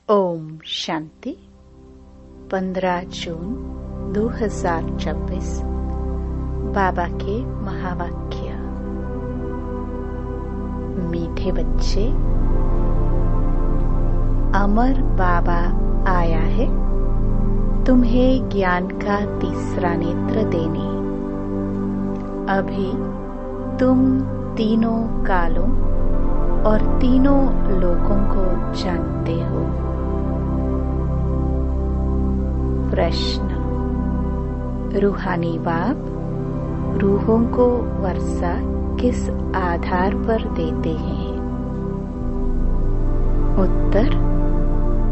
ओम शांति। 15 जून 2026। बाबा के महावाक्य। मीठे बच्चे, अमर बाबा आया है तुम्हें ज्ञान का तीसरा नेत्र देने। अभी तुम तीनों कालों और तीनों लोकों को जानते हो। प्रश्न। रूहानी बाप रूहों को वर्षा किस आधार पर देते हैं? उत्तर,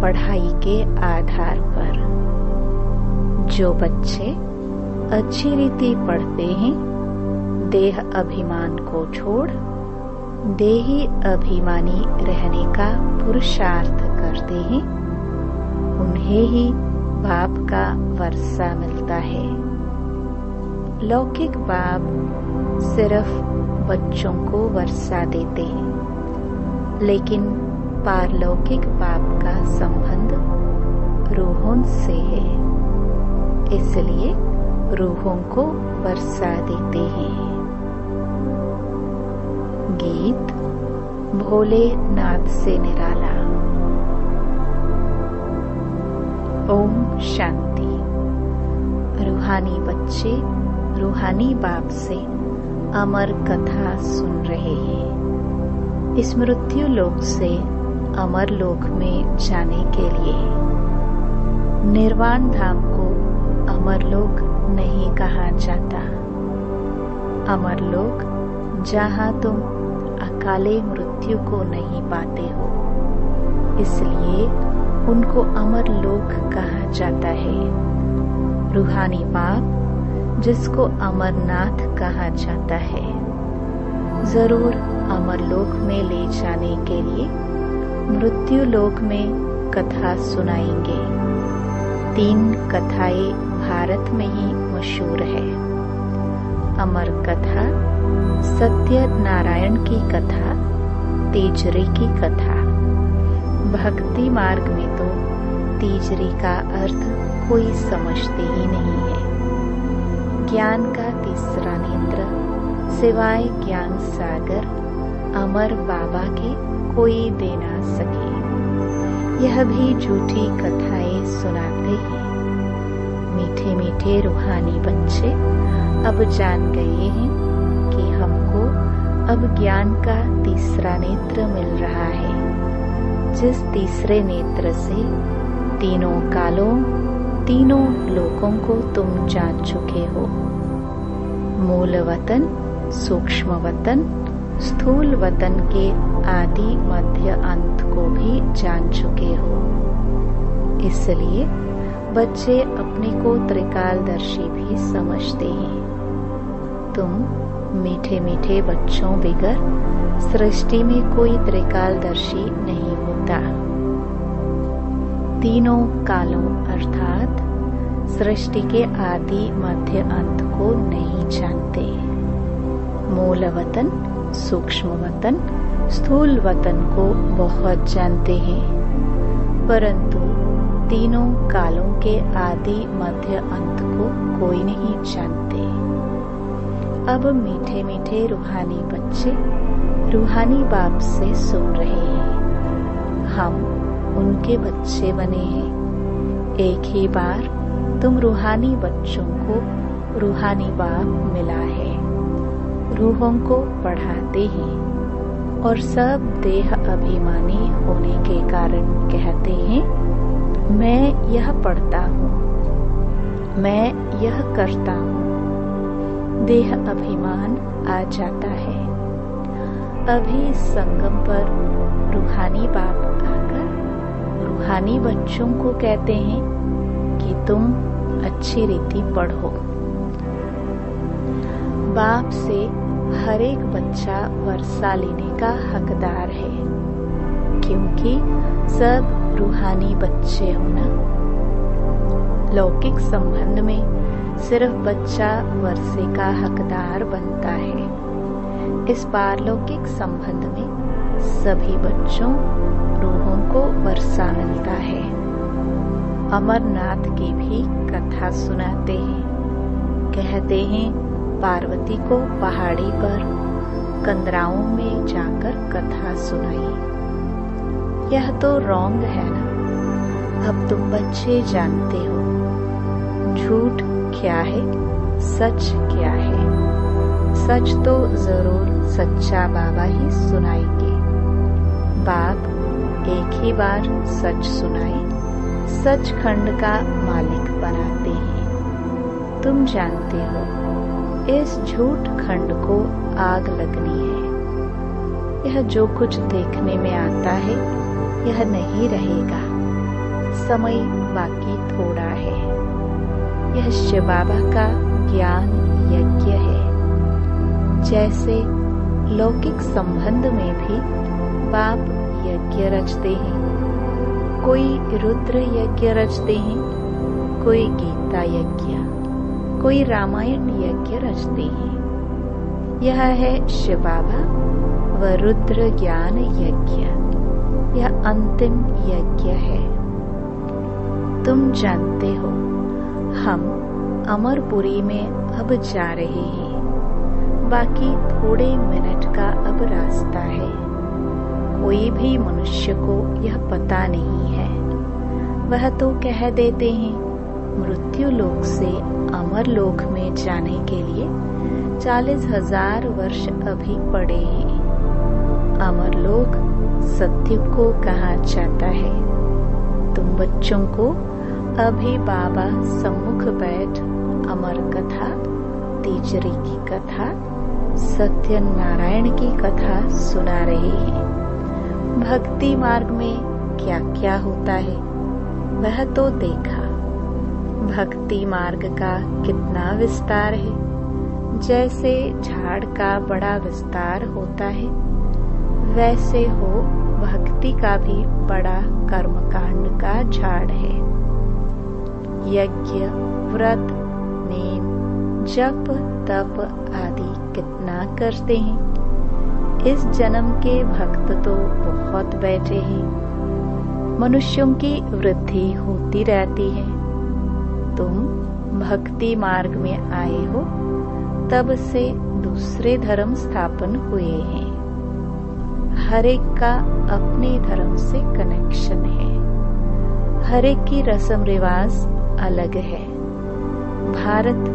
पढ़ाई के आधार पर। जो बच्चे अच्छी रीति पढ़ते हैं, देह अभिमान को छोड़ देही अभिमानी रहने का पुरुषार्थ करते हैं, उन्हें ही बाप का वर्षा मिलता है। लौकिक बाप सिर्फ बच्चों को वर्षा देते हैं, लेकिन पारलौकिक बाप का संबंध रूहों से है, इसलिए रूहों को वर्षा देते हैं। गीत भोलेनाथ से निराला। ओम शांति। रूहानी बच्चे रूहानी बाप से अमर कथा सुन रहे हैं। इस मृत्यु लोक से अमर लोक में जाने के लिए। निर्वाण धाम को अमर लोक नहीं कहा जाता। अमर लोक जहाँ तुम अकाले मृत्यु को नहीं पाते हो, इसलिए उनको अमर लोक कहा जाता है। रूहानी बाप जिसको अमरनाथ कहा जाता है, जरूर अमर लोक में ले जाने के लिए मृत्यु लोक में कथा सुनाएंगे। 3 कथाएं भारत में ही मशहूर है। अमर कथा सत्य नारायण की कथा, तीजरी की कथा। भक्ति मार्ग में तो तीजरी का अर्थ कोई समझते ही नहीं है। ज्ञान का तीसरा नेत्र सिवाय ज्ञान सागर अमर बाबा के कोई दे ना सके। यह भी झूठी कथाएं सुनाते हैं। मीठे मीठे रूहानी बच्चे अब जान गए हैं कि हमको अब ज्ञान का तीसरा नेत्र मिल रहा है, जिस तीसरे नेत्र से तीनों कालों तीनों लोकों को तुम जान चुके हो। मूल वतन, सूक्ष्म वतन, स्थूल वतन के आदि मध्य अंत को भी जान चुके हो। इसलिए बच्चे अपने को त्रिकालदर्शी भी समझते हैं। तुम मीठे मीठे बच्चों बिगर सृष्टि में कोई त्रिकालदर्शी नहीं होता। तीनों कालों अर्थात सृष्टि के आदि मध्य अंत को नहीं जानते। मूल वतन, सूक्ष्म वतन, स्थूल वतन को बहुत जानते हैं, परंतु तीनों कालों के आदि मध्य अंत को कोई नहीं जानते। अब मीठे मीठे रूहानी बच्चे रूहानी बाप से सुन रहे हैं। हम उनके बच्चे बने हैं। एक ही बार तुम रूहानी बच्चों को रूहानी बाप मिला है। रूहों को पढ़ाते हैं और सब देह अभिमानी होने के कारण कहते हैं, मैं यह पढ़ता हूँ, मैं यह करता हूँ। देह अभिमान आ जाता है। अभी संगम पर रूहानी बाप आकर रूहानी बच्चों को कहते हैं कि तुम अच्छी रीति पढ़ो। बाप से हर एक बच्चा वर्षा लेने का हकदार है, क्योंकि सब रूहानी बच्चे हो ना। लौकिक संबंध में सिर्फ बच्चा वर्षे का हकदार बनता है। इस पारलौकिक संबंध में सभी बच्चों रूहों कंगालों को वर्षा मिलता है। अमरनाथ की भी कथा सुनाते हैं। कहते हैं पार्वती को पहाड़ी पर कंदराओं में जाकर कथा सुनाई। यह तो रॉन्ग है ना। अब तुम बच्चे जानते हो झूठ क्या है, सच क्या है। सच तो जरूर सच्चा बाबा ही सुनाएंगे। बाप एक ही बार सच सुनाए सचखंड का मालिक बनाते हैं। तुम जानते हो इस झूठ खंड को आग लगनी है। यह जो कुछ देखने में आता है यह नहीं रहेगा। समय बाकी थोड़ा है। यह शिव बाबा का ज्ञान यज्ञ है। जैसे लौकिक संबंध में भी बाप यज्ञ रचते हैं। कोई रुद्र यज्ञ रचते हैं, कोई गीता यज्ञ, कोई रामायण यज्ञ रचते हैं। यह है शिव बाबा व रुद्र ज्ञान यज्ञ। यह अंतिम यज्ञ है। तुम जानते हो हम अमरपुरी में अब जा रहे हैं। बाकी थोड़े मिनट का अब रास्ता है। कोई भी मनुष्य को यह पता नहीं है। वह तो कह देते हैं मृत्यु लोक से अमर लोक में जाने के लिए 40,000 वर्ष अभी पड़े हैं। अमर लोक सत्य को कहा जाता है। तुम बच्चों को अभी बाबा सम्मुख बैठ अमर कथा, तीजरी की कथा, सत्यनारायण की कथा सुना रहे हैं। भक्ति मार्ग में क्या क्या होता है वह तो देखा। भक्ति मार्ग का कितना विस्तार है। जैसे झाड़ का बड़ा विस्तार होता है वैसे हो भक्ति का भी बड़ा कर्मकांड का झाड़ है। यज्ञ, व्रत, नेम, जप, तप आदि कितना करते हैं। इस जन्म के भक्त तो बहुत बैठे हैं। मनुष्यों की वृद्धि होती रहती है। तुम भक्ति मार्ग में आए हो तब से दूसरे धर्म स्थापन हुए हैं। हर एक का अपने धर्म से कनेक्शन है। हर एक की रस्म रिवाज अलग है। भारत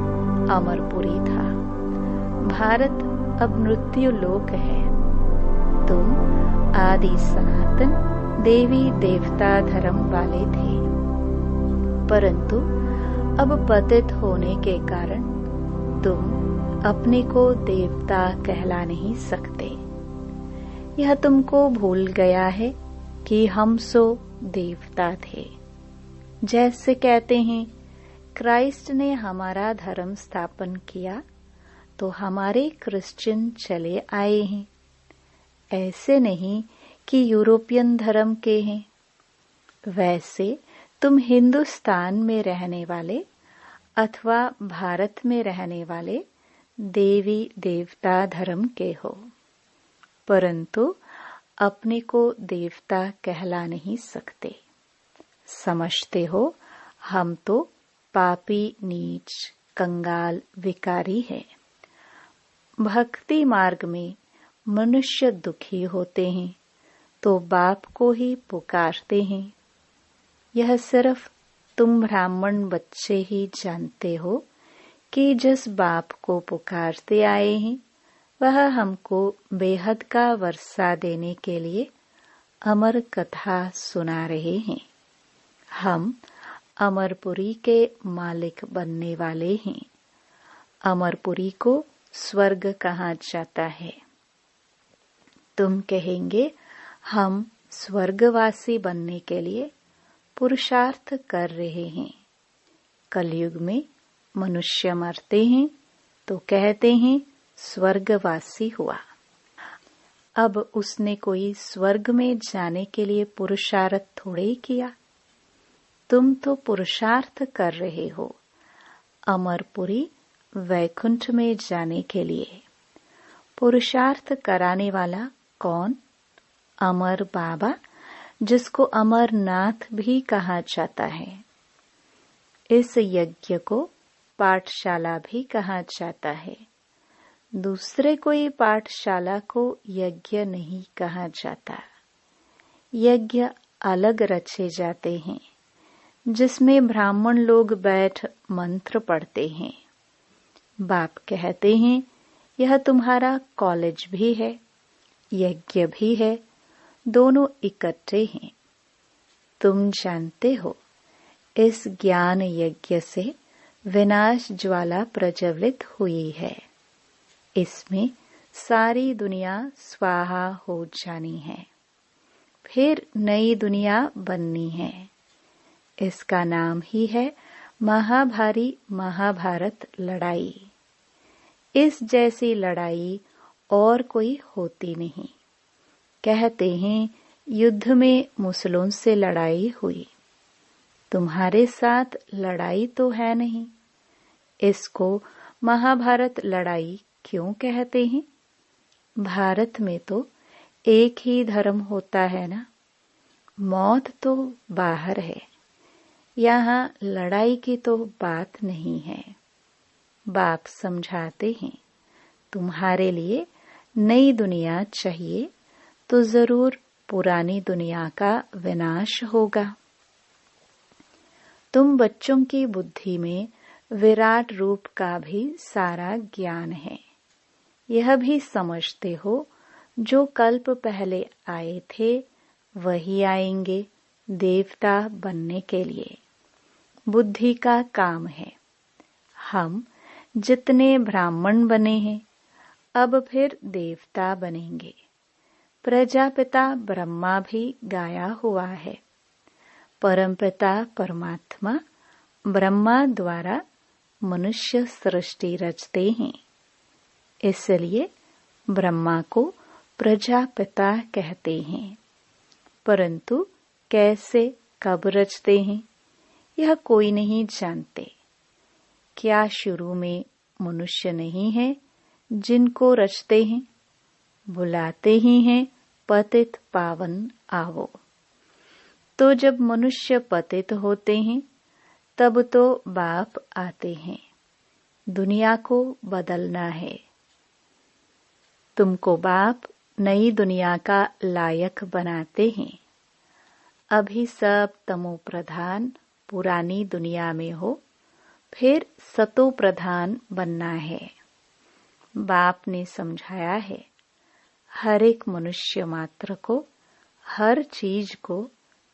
अमरपुरी था। भारत अब मृत्यु लोक है। तुम आदि सनातन देवी देवता धर्म वाले थे, परंतु अब पतित होने के कारण तुम अपने को देवता कहला नहीं सकते। यह तुमको भूल गया है कि हम सो देवता थे। जैसे कहते हैं क्राइस्ट ने हमारा धर्म स्थापन किया तो हमारे क्रिश्चियन चले आए हैं। ऐसे नहीं कि यूरोपियन धर्म के हैं। वैसे तुम हिंदुस्तान में रहने वाले अथवा भारत में रहने वाले देवी देवता धर्म के हो, परंतु अपने को देवता कहला नहीं सकते। समझते हो हम तो पापी, नीच, कंगाल, विकारी है। भक्ति मार्ग में मनुष्य दुखी होते हैं तो बाप को ही पुकारते हैं। यह सिर्फ तुम ब्राह्मण बच्चे ही जानते हो कि जिस बाप को पुकारते आए हैं वह हमको बेहद का वर्षा देने के लिए अमर कथा सुना रहे हैं। हम अमरपुरी के मालिक बनने वाले हैं। अमरपुरी को स्वर्ग कहा जाता है। तुम कहेंगे हम स्वर्गवासी बनने के लिए पुरुषार्थ कर रहे हैं। कलयुग में मनुष्य मरते हैं तो कहते हैं स्वर्गवासी हुआ। अब उसने कोई स्वर्ग में जाने के लिए पुरुषार्थ थोड़े ही किया। तुम तो पुरुषार्थ कर रहे हो अमरपुरी वैकुंठ में जाने के लिए। पुरुषार्थ कराने वाला कौन? अमर बाबा जिसको अमरनाथ भी कहा जाता है। इस यज्ञ को पाठशाला भी कहा जाता है। दूसरे कोई पाठशाला को यज्ञ नहीं कहा जाता। यज्ञ अलग रचे जाते हैं, जिसमें ब्राह्मण लोग बैठ मंत्र पढ़ते हैं। बाप कहते हैं, यह तुम्हारा कॉलेज भी है, यज्ञ भी है, दोनों इकट्ठे हैं। तुम जानते हो, इस ज्ञान यज्ञ से विनाश ज्वाला प्रज्वलित हुई है। इसमें सारी दुनिया स्वाहा हो जानी है, फिर नई दुनिया बननी है। इसका नाम ही है महाभारी महाभारत लड़ाई। इस जैसी लड़ाई और कोई होती नहीं। कहते हैं, युद्ध में मुसलों से लड़ाई हुई। तुम्हारे साथ लड़ाई तो है नहीं, इसको महाभारत लड़ाई क्यों कहते हैं? भारत में तो एक ही धर्म होता है ना। मौत तो बाहर है, यहाँ लड़ाई की तो बात नहीं है। बाप समझाते हैं, तुम्हारे लिए नई दुनिया चाहिए तो जरूर पुरानी दुनिया का विनाश होगा। तुम बच्चों की बुद्धि में विराट रूप का भी सारा ज्ञान है। यह भी समझते हो, जो कल्प पहले आए थे वही आएंगे देवता बनने के लिए। बुद्धि का काम है। हम जितने ब्राह्मण बने हैं, अब फिर देवता बनेंगे। प्रजापिता ब्रह्मा भी गाया हुआ है। परमपिता परमात्मा ब्रह्मा द्वारा मनुष्य सृष्टि रचते हैं, इसलिए ब्रह्मा को प्रजापिता कहते हैं। परंतु कैसे कब रचते हैं, यह कोई नहीं जानते। क्या शुरू में मनुष्य नहीं है जिनको रचते हैं? बुलाते ही हैं, पतित पावन आवो। तो जब मनुष्य पतित होते हैं, तब तो बाप आते हैं। दुनिया को बदलना है। तुमको बाप नई दुनिया का लायक बनाते हैं। अभी सब तमो प्रधान पुरानी दुनिया में हो, फिर सतो प्रधान बनना है। बाप ने समझाया है, हर एक मनुष्य मात्र को, हर चीज को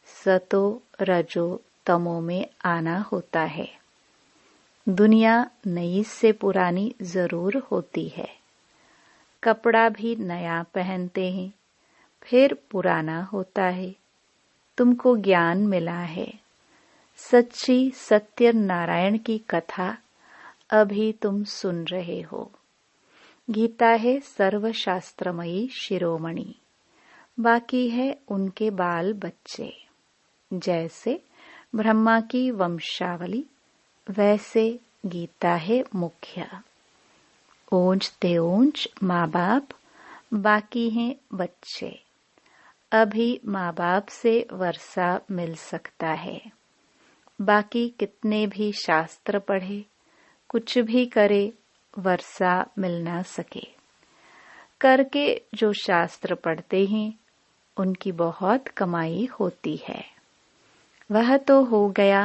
सतो रजो तमो में आना होता है। दुनिया नई से पुरानी जरूर होती है। कपड़ा भी नया पहनते हैं, फिर पुराना होता है। तुमको ज्ञान मिला है। सच्ची सत्य नारायण की कथा अभी तुम सुन रहे हो। गीता है सर्वशास्त्रमयी शिरोमणि, बाकी है उनके बाल बच्चे। जैसे ब्रह्मा की वंशावली, वैसे गीता है मुख्य। ओंज ते ओंज माँ बाप, बाकी हैं बच्चे। अभी माँ बाप से वर्षा मिल सकता है। बाकी कितने भी शास्त्र पढ़े, कुछ भी करे, वर्षा मिल ना सके। करके जो शास्त्र पढ़ते हैं, उनकी बहुत कमाई होती है। वह तो हो गया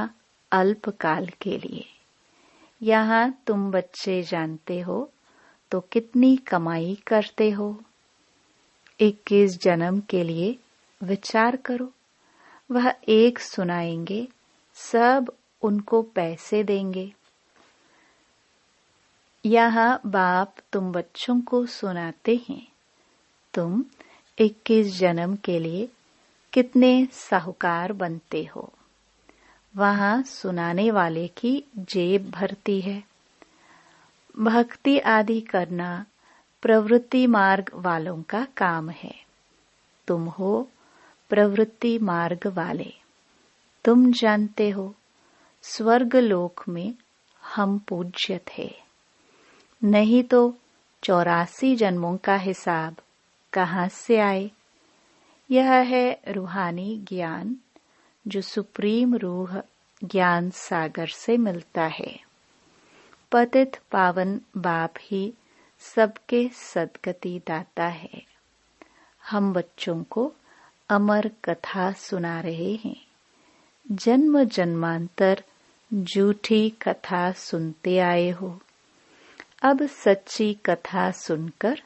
अल्पकाल के लिए। यहाँ तुम बच्चे जानते हो तो कितनी कमाई करते हो। 21 जन्म के लिए विचार करो। वह एक सुनाएंगे, सब उनको पैसे देंगे। यहाँ बाप तुम बच्चों को सुनाते हैं, तुम 21 जन्म के लिए कितने साहूकार बनते हो। वहाँ सुनाने वाले की जेब भरती है। भक्ति आदि करना प्रवृत्ति मार्ग वालों का काम है। तुम हो प्रवृत्ति मार्ग वाले। तुम जानते हो, स्वर्ग लोक में हम पूज्य थे, नहीं तो 84 जन्मों का हिसाब कहाँ से आए। यह है रूहानी ज्ञान जो सुप्रीम रूह ज्ञान सागर से मिलता है। पतित पावन बाप ही सबके सद्गति दाता है। हम बच्चों को अमर कथा सुना रहे हैं। जन्म जन्मांतर झूठी कथा सुनते आए हो। अब सच्ची कथा सुनकर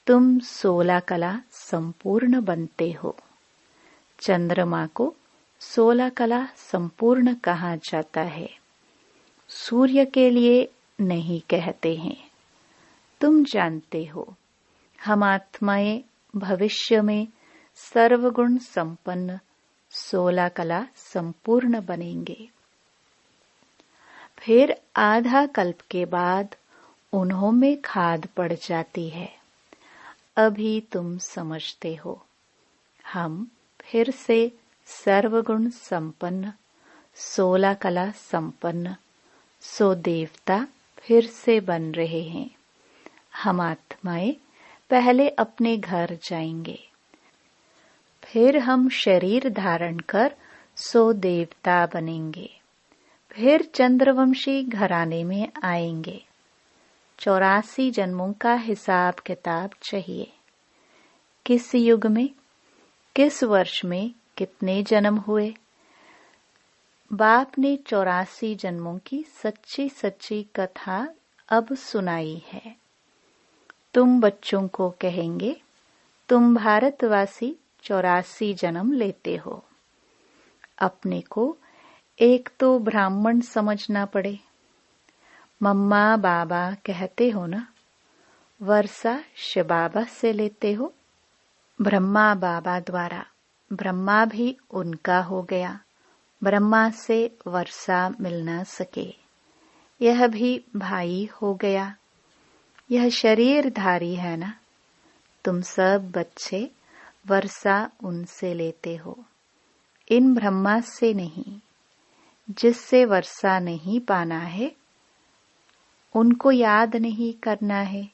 तुम 16 कला संपूर्ण बनते हो। चंद्रमा को 16 कला संपूर्ण कहा जाता है, सूर्य के लिए नहीं कहते हैं। तुम जानते हो हम आत्माएं भविष्य में सर्वगुण संपन्न 16 कला संपूर्ण बनेंगे। फिर आधा कल्प के बाद उन्हों में खाद पड़ जाती है। अभी तुम समझते हो हम फिर से सर्वगुण संपन्न 16 कला संपन्न 100 देवता फिर से बन रहे हैं। हम आत्माएं पहले अपने घर जाएंगे, फिर हम शरीर धारण कर 100 देवता बनेंगे, फिर चंद्रवंशी घराने में आएंगे। 84 जन्मों का हिसाब किताब चाहिए। किस युग में, किस वर्ष में कितने जन्म हुए। बाप ने 84 जन्मों की सच्ची सच्ची कथा अब सुनाई है। तुम बच्चों को कहेंगे तुम भारतवासी 84 जन्म लेते हो। अपने को एक तो ब्राह्मण समझना पड़े। मम्मा बाबा कहते हो ना, वर्षा शिव बाबा से लेते हो। ब्रह्मा बाबा द्वारा ब्रह्मा भी उनका हो गया। ब्रह्मा से वर्षा मिल न सके, यह भी भाई हो गया। यह शरीरधारी है ना। तुम सब बच्चे वर्षा उनसे लेते हो, इन ब्रह्मा से नहीं। जिससे वर्षा नहीं पाना है उनको याद नहीं करना है,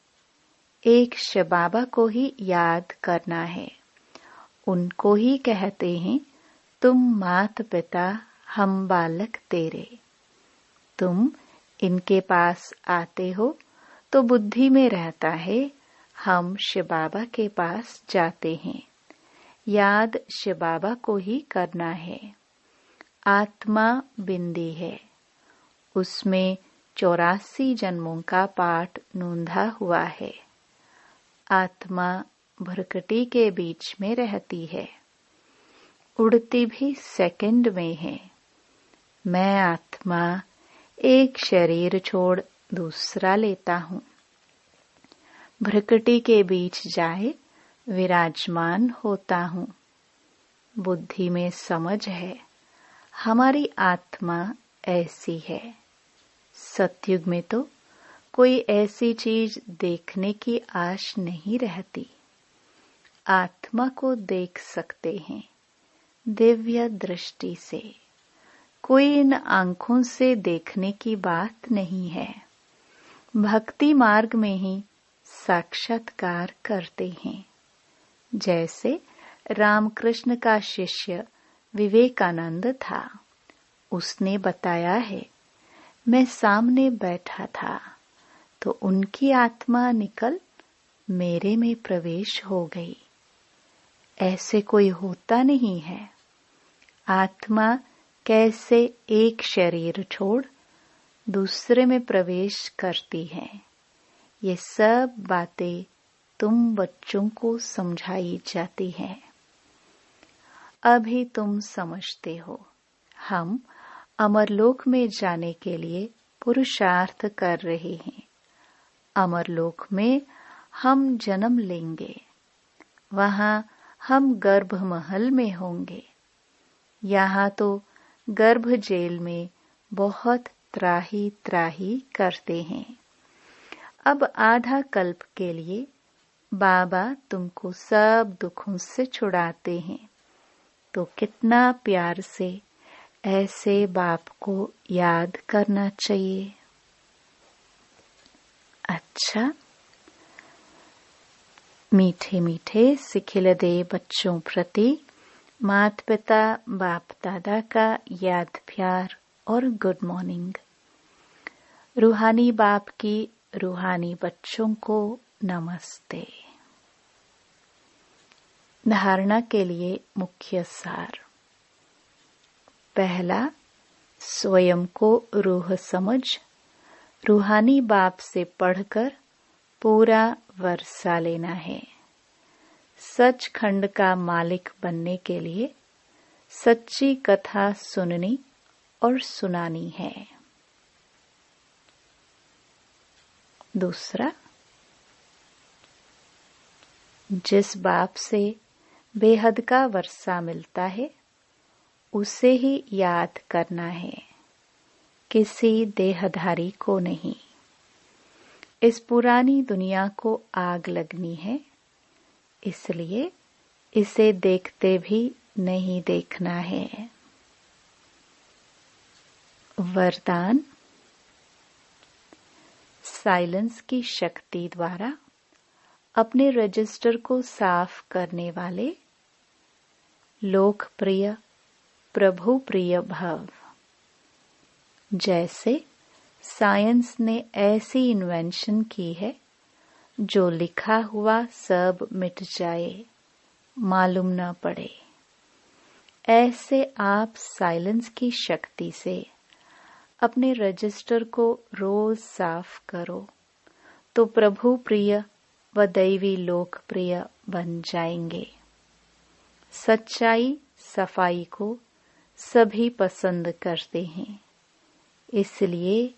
एक शिव बाबा को ही याद करना है। उनको ही कहते हैं तुम मात पिता हम बालक तेरे। तुम इनके पास आते हो तो बुद्धि में रहता है हम शिव बाबा के पास जाते हैं। याद शिव बाबा को ही करना है। आत्मा बिंदी है, उसमें 84 जन्मों का पाठ नोंधा हुआ है। आत्मा भ्रकटी के बीच में रहती है, उड़ती भी सेकंड में है। मैं आत्मा एक शरीर छोड़ दूसरा लेता हूँ। भ्रकटी के बीच जाए विराजमान होता हूँ। बुद्धि में समझ है हमारी आत्मा ऐसी है। सतयुग में तो कोई ऐसी चीज देखने की आश नहीं रहती। आत्मा को देख सकते हैं दिव्य दृष्टि से। कोई इन आंखों से देखने की बात नहीं है। भक्ति मार्ग में ही साक्षात्कार करते हैं। जैसे रामकृष्ण का शिष्य विवेकानंद था, उसने बताया है मैं सामने बैठा था तो उनकी आत्मा निकल मेरे में प्रवेश हो गई। ऐसे कोई होता नहीं है। आत्मा कैसे एक शरीर छोड़ दूसरे में प्रवेश करती है, ये सब बातें तुम बच्चों को समझाई जाती हैं। अभी तुम समझते हो हम अमरलोक में जाने के लिए पुरुषार्थ कर रहे हैं। अमरलोक में हम जन्म लेंगे, वहां हम गर्भ महल में होंगे। यहाँ तो गर्भ जेल में बहुत त्राही त्राही करते हैं। अब आधा कल्प के लिए बाबा तुमको सब दुखों से छुड़ाते हैं, तो कितना प्यार से ऐसे बाप को याद करना चाहिए। अच्छा, मीठे मीठे सिखिलदे बच्चों प्रति माता पिता बाप दादा का याद प्यार और गुड मॉर्निंग। रूहानी बाप की रूहानी बच्चों को नमस्ते। धारणा के लिए मुख्य सार। पहला, स्वयं को रूह समझ रूहानी बाप से पढ़कर पूरा वर्षा लेना है। सचखंड का मालिक बनने के लिए सच्ची कथा सुननी और सुनानी है। दूसरा, जिस बाप से बेहद का वर्षा मिलता है उसे ही याद करना है, किसी देहधारी को नहीं। इस पुरानी दुनिया को आग लगनी है, इसलिए इसे देखते भी नहीं देखना है। वरदान। साइलेंस की शक्ति द्वारा अपने रजिस्टर को साफ करने वाले लोकप्रिय प्रभु प्रिय भव। जैसे साइंस ने ऐसी इन्वेंशन की है जो लिखा हुआ सब मिट जाए, मालूम न पड़े। ऐसे आप साइलेंस की शक्ति से अपने रजिस्टर को रोज साफ करो तो प्रभु प्रिय व दैवी लोकप्रिय बन जाएंगे। सच्चाई सफाई को सभी पसंद करते हैं, इसलिए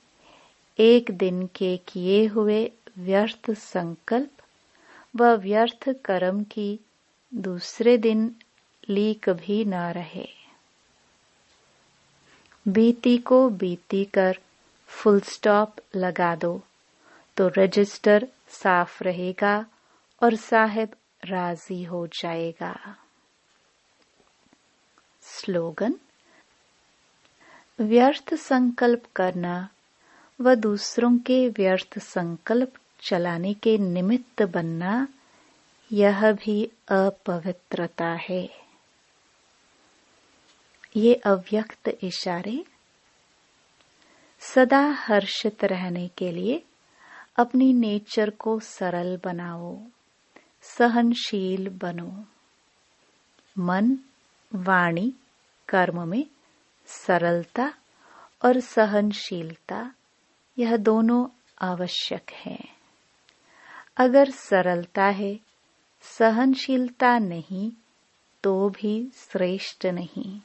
एक दिन के किए हुए व्यर्थ संकल्प व व्यर्थ कर्म की दूसरे दिन लीक भी न रहे। बीती को बीती कर फुल स्टॉप लगा दो तो रजिस्टर साफ रहेगा और साहिब राजी हो जाएगा। स्लोगन। व्यर्थ संकल्प करना व दूसरों के व्यर्थ संकल्प चलाने के निमित्त बनना, यह भी अपवित्रता है। ये अव्यक्त इशारे। सदा हर्षित रहने के लिए अपनी नेचर को सरल बनाओ, सहनशील बनो। मन, वाणी, कर्म में सरलता और सहनशीलता, यह दोनों आवश्यक है। अगर सरलता है, सहनशीलता नहीं तो भी श्रेष्ठ नहीं।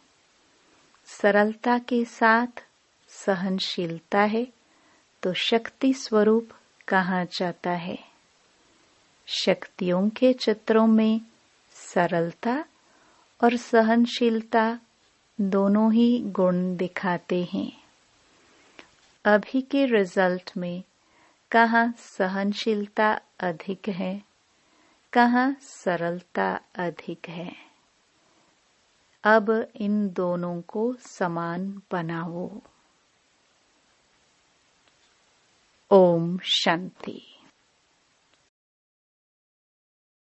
सरलता के साथ सहनशीलता है तो शक्ति स्वरूप कहा जाता है। शक्तियों के चित्रों में सरलता और सहनशीलता दोनों ही गुण दिखाते हैं। अभी के रिजल्ट में कहाँ सहनशीलता अधिक है, कहाँ सरलता अधिक है। अब इन दोनों को समान बनाओ। ओम शांति।